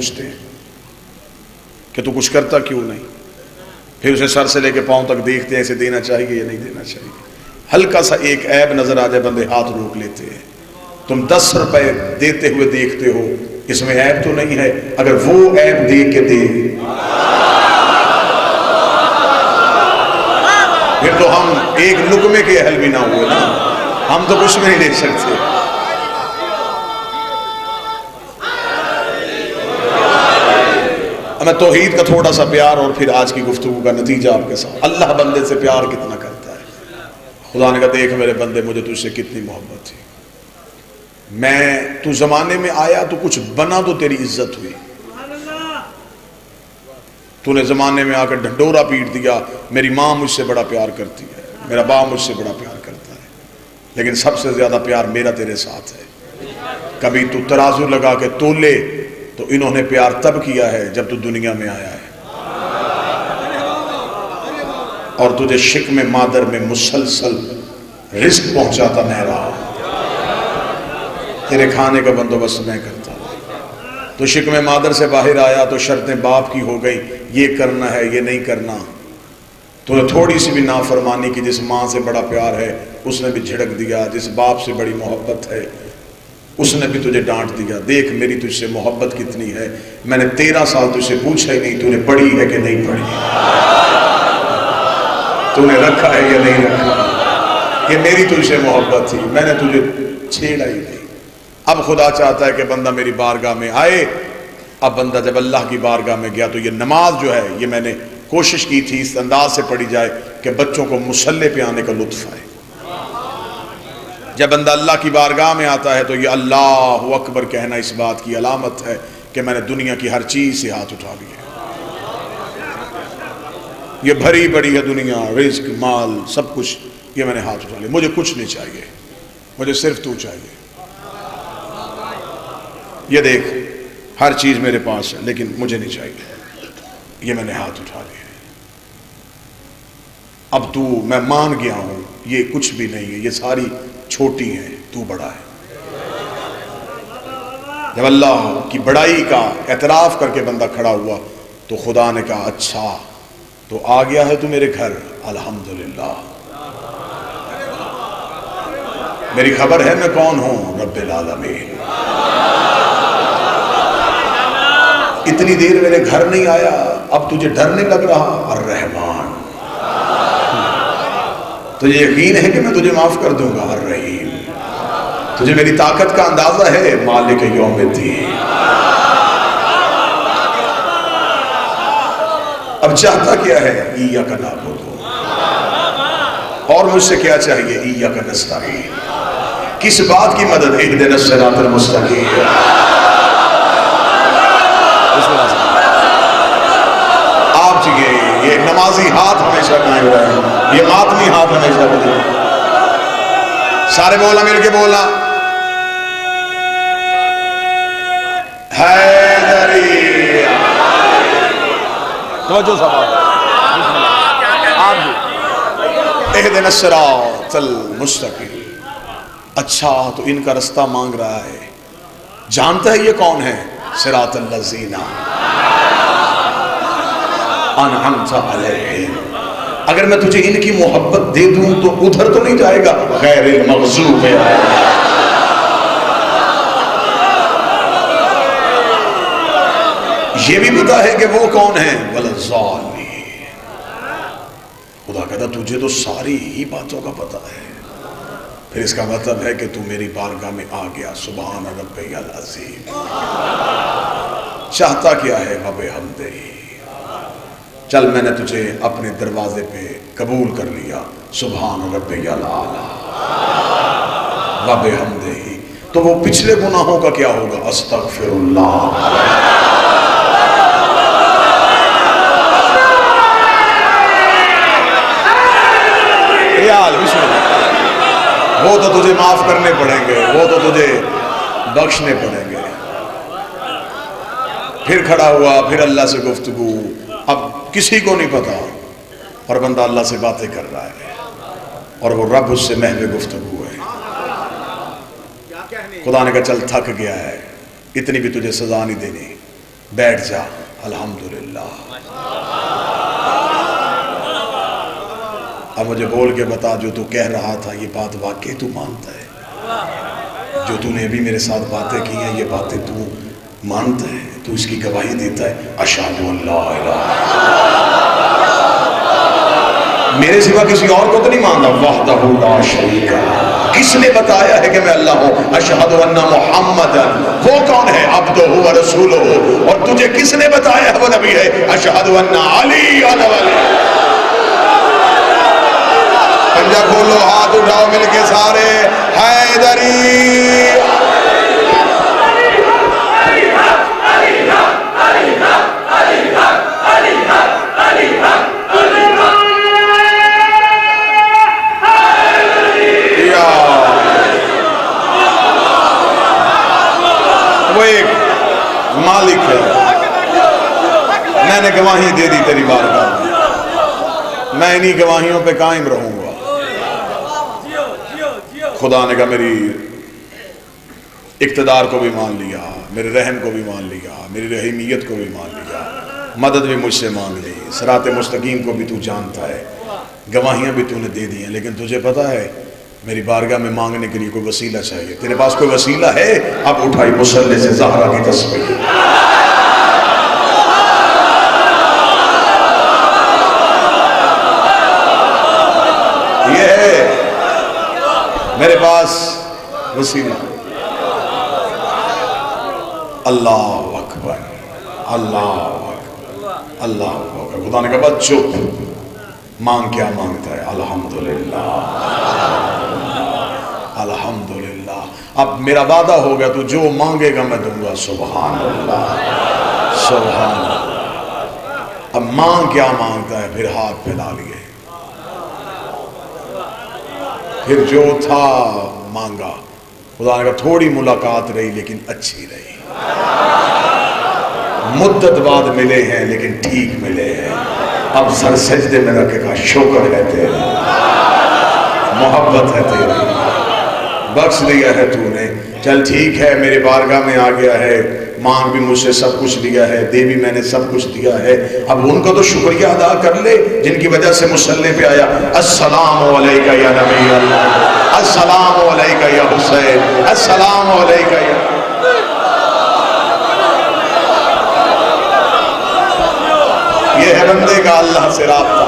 पूछते हैं कि तू कुछ करता क्यों नहीं, फिर उसे सर से लेके पांव तक देखते हैं, ऐसे देना चाहिए या नहीं देना चाहिए। हल्का सा एक ऐब नजर आ जाए, बंदे हाथ रोक लेते हैं। तुम 10 रुपए देते हुए देखते हो, इसमें ऐब तो नहीं है। अगर वो ऐब देख के दे फिर तो हम एक लुकमे के अहल भी ना हुए ना, हम तो कुछ भी नहीं ले सकते। मैं तौहीद का थोड़ा सा प्यार और फिर आज की गुफ्तगू का नतीजा आपके साथ। अल्लाह बंदे से प्यार कितना करता है। खुदा ने कहा, देख मेरे बंदे, मुझे तुझसे कितनी मोहब्बत थी। मैं तू जमाने में आया तो कुछ बना तो तेरी इज्जत हुई। तूने जमाने में आकर ढंडोरा पीट दिया। मेरी माँ मुझसे बड़ा प्यार करती है, मेरा बाप मुझसे बड़ा प्यार करता है, लेकिन सबसे ज्यादा प्यार मेरा तेरे साथ है। कभी तू तराजू लगा के तोले तो इन्होंने प्यार तब किया है जब तू दुनिया में आया है, और तुझे शिक्म मादर में मुसलसल रिस्क पहुंचाता मैं रहा। तेरे खाने का बंदोबस्त मैं करता। तो शिक्म मादर से बाहर आया तो शर्तें बाप की हो गई, ये करना है, ये नहीं करना। तूने थोड़ी सी भी नाफरमानी की, जिस माँ से बड़ा प्यार है उसने भी झिड़क दिया, जिस बाप से बड़ी मोहब्बत है उसने भी तुझे डांट दिया। देख मेरी तुझसे मोहब्बत कितनी है। मैंने 13 साल तुझसे पूछा ही नहीं तूने पढ़ी है कि नहीं पढ़ी, तूने रखा है या नहीं रखा। ये मेरी तुझसे मोहब्बत थी, मैंने तुझे छेड़ा ही नहीं। अब खुदा चाहता है कि बंदा मेरी बारगाह में आए। अब बंदा जब अल्लाह की बारगाह में गया तो ये नमाज जो है, ये मैंने कोशिश की थी इस अंदाज से पढ़ी जाए कि बच्चों को मुसल्ले पे आने का लुत्फ आए। जब बंदा अल्लाह की बारगाह में आता है तो ये अल्लाहु अकबर कहना इस बात की अलामत है कि मैंने दुनिया की हर चीज से हाथ उठा लिया। ये भरी पड़ी है दुनिया, रिस्क, माल, सब कुछ, ये मैंने हाथ उठा लिया। मुझे कुछ नहीं चाहिए, मुझे सिर्फ तू चाहिए। ये देख हर चीज मेरे पास है लेकिन मुझे नहीं चाहिए, ये मैंने हाथ उठा लिया। अब तू, मैं मान गया हूं ये कुछ भी नहीं है, ये सारी छोटी है, तू बड़ा है। जब अल्लाह की बड़ाई का एतराफ करके बंदा खड़ा हुआ तो खुदा ने कहा, अच्छा तो आ गया है तू मेरे घर, अल्हम्दुलिल्लाह। मेरी खबर है मैं कौन हूं, रब्बिल आलमीन। इतनी देर मेरे घर नहीं आया, अब तुझे डर नहीं लग रहा, अर्रहमान। तुझे यकीन है कि मैं तुझे माफ कर दूंगा, अर्रहीम। तुझे मेरी ताकत का अंदाजा है, मालिक यौमिद्दीन। अब चाहता क्या है, इय्याका नअबुदु, और मुझसे क्या चाहिए, इय्याका नस्तईन। किस बात की मदद, इहदिनस सिरातल मुस्तकीम। आप ये नमाजी हाथ हमेशा कायम रहे, ये मातमी हाथ हमेशा बदले। सारे बोला, मिल के बोला, हैदरी। तवज्जो सब इहदिनस सिरातल मुस्तकीम। अच्छा तो इनका रास्ता मांग रहा है, जानता है ये कौन है, सिरातल लज़ीना अनअमता अलैहिम। अगर मैं तुझे इनकी मोहब्बत दे दूं तो उधर तो नहीं जाएगा, गैरिल मग़ज़ूब अलैहिम। ये भी पता है कि वो कौन है, वलज़ालिमीन। खुदा कहता तुझे तो सारी ही बातों का पता है, फिर इसका मतलब है कि तू मेरी बारगाह में आ गया। सुभान रब्बियल अज़ीम। चाहता क्या है, वबे हमदे। चल मैंने तुझे अपने दरवाजे पे कबूल कर लिया, सुभान रब्बियल आला वबे हमदे। तो वो पिछले गुनाहों का क्या होगा, अस्तगफिरुल्लाह। वो तो तुझे माफ करने पड़ेंगे, वो तो तुझे बख्शने पड़ेंगे। फिर खड़ा हुआ, फिर अल्लाह से गुफ्तगू। अब किसी को नहीं पता, और बंदा अल्लाह से बातें कर रहा है और वो रब उससे महवे गुफ्तगू है। खुदा ने कहा चल थक गया है, इतनी भी तुझे सजा नहीं देनी, बैठ जा, अल्हम्दुलिल्लाह। अब मुझे बोल के बता, जो तू कह रहा था ये बात वाकई तू मानता है? जो तूने अभी मेरे साथ बातें की हैं ये बातें तू मानता है? तू इसकी गवाही देता है? अशहदु अल्ला इलाहा, मेरे सिवा किसी और को तो नहीं मानता। वहदहु ला शरीक लहू, किसने बताया है कि मैं अल्लाह हूँ? अशहदु अन्ना मुहम्मदन, वो कौन है? अब्दुहु व रसूलुहु। और तुझे किसने बताया है वो नबी है? अशहदु अन्ना अली वली। पंजा खोलो, हाथ उठाओ मिलके सारे, हैदरी। वो एक मालिक है, मैंने गवाही दे दी तेरी बारगाह में, मैं इन्हीं गवाहियों पे कायम रहूंगा। खुदा ने कहा मेरी इक़्तिदार को भी मान लिया, मेरे रहम को भी मान लिया, मेरी रहीमियत को भी मान लिया, मदद भी मुझसे मांग ली, सिरात मुस्तकीम को भी तू जानता है, गवाहियां भी तूने दे दी हैं। लेकिन तुझे पता है मेरी बारगाह में मांगने के लिए कोई वसीला चाहिए। तेरे पास कोई वसीला है? अब उठाई मुसल्ले से ज़हरा की तस्वीर, ये है मेरे पास वसीला। अल्लाह अकबर, अल्लाह अकबर, अल्लाह अकबर। खुदा ने कहा बस चुप, मांग क्या मांगता है? अल्हम्दुलिल्लाह, अल्हम्दुलिल्लाह। अब मेरा वादा हो गया, तू जो मांगेगा मैं दूंगा। सुभान अल्लाह, सुभान अल्लाह। अब मांग क्या मांगता है? फिर हाथ फैला लिए, फिर जो था मांगा। खुदा ने कहा थोड़ी मुलाकात रही लेकिन अच्छी रही, मुद्दत बाद मिले हैं लेकिन ठीक मिले हैं। अब सर सजदे में रखे का शुक्र है तेरा, मोहब्बत है तेरी, बख्श दिया है तूने। चल ठीक है, मेरे बारगाह में आ गया है, मांग भी मुझसे सब कुछ लिया है, दे भी मैंने सब कुछ दिया है। अब उनको तो शुक्रिया अदा कर ले जिनकी वजह से मुसल्ले पे आया। अस्सलामु अलैका या नबी अल्लाह, अस्सलामु अलैका या हुसैन, अस्सलामु अलैका या। ये है बंदे का अल्लाह से राब्ता।